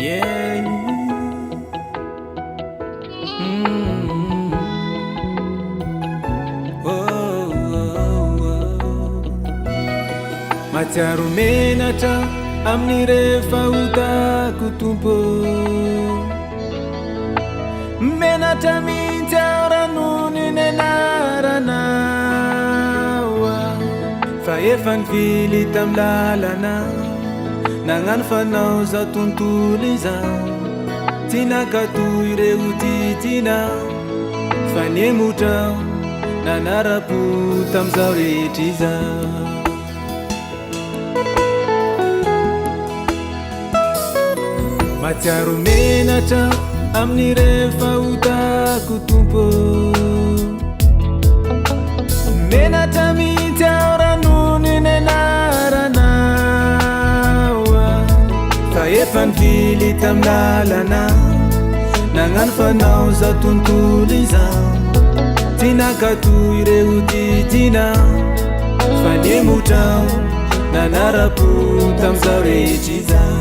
Yeah. Matsiaro menatra amin'ny rehefa hotako tompo, menatra mihitsy aho raha noho ny anaranao, fa efa nivily tamy lalana nagnano fanao za tontolo izao, tsy nakatoy ireo titina fa niemotrao nanara-po tam'izao rehetra izao. Matsiaro menatra amin'ny rehefa hotako tompo, menatra mihitsy aho raha noho ny anaranao, fa efa nivily tamy lalana nagnano fanao za tontolo izao, tsy nakatoy ireo titina fa niemotrao nanara-po tam'izao rehetra izao.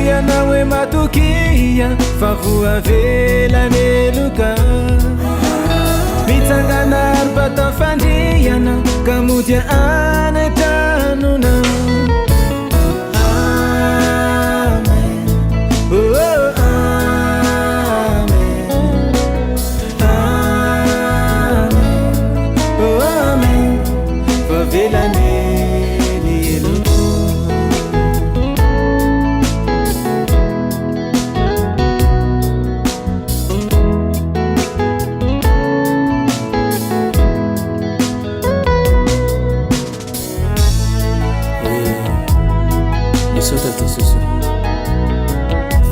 Ianao e matokia fa voavela meloka, mitsangana arbata fandriana ka modya any tranonao. Amen, oh, amen, amen, oh, amen, voavelany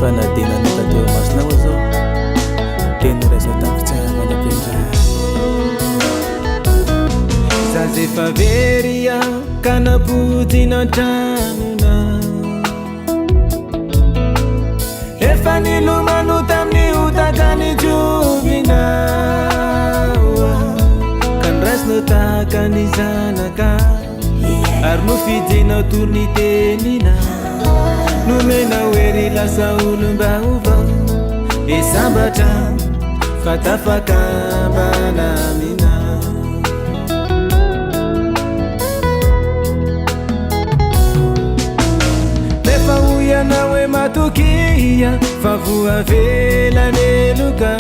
fanadena nytateo masinao zao teny rasa tafitsahana pendra zazefa veria ka napotina tranona, efa nilomano tamin'ny hotakany jovinao, ka nirasino tahakany zanaka ary nofijinao torony tenina, nomena hoery lasa olom-baovao e sambatra fa tafakambana mina. Nefa ho ianao e matokia fa voavela meloka,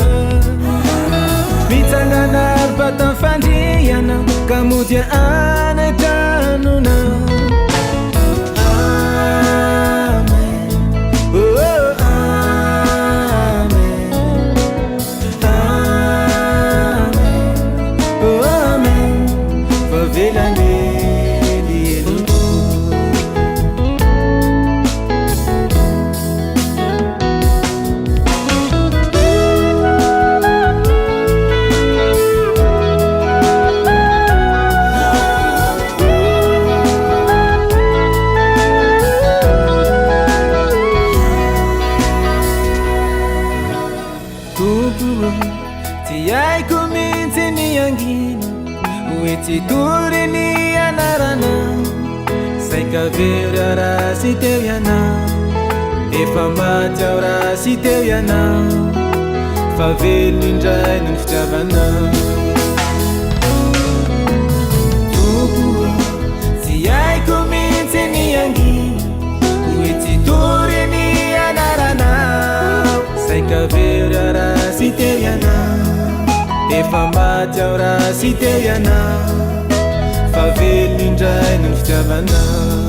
mitsangana arbata fandriana ka modya any tranonao. Tsy haiko mihitsy ny angina hoe tsy tory ny anaranao, saika very aho raha sy teo ianao, efa maty aho raha sy teo ianao, fa velony indray no ny fitiavanao. Tompo tsy haiko mihitsy ny angina hoe tsy tory ny anaranao, saika very aho raha sy teo ianao, efa maty aho raha sy teo ianao, fa velony indray no ny fitiavanao.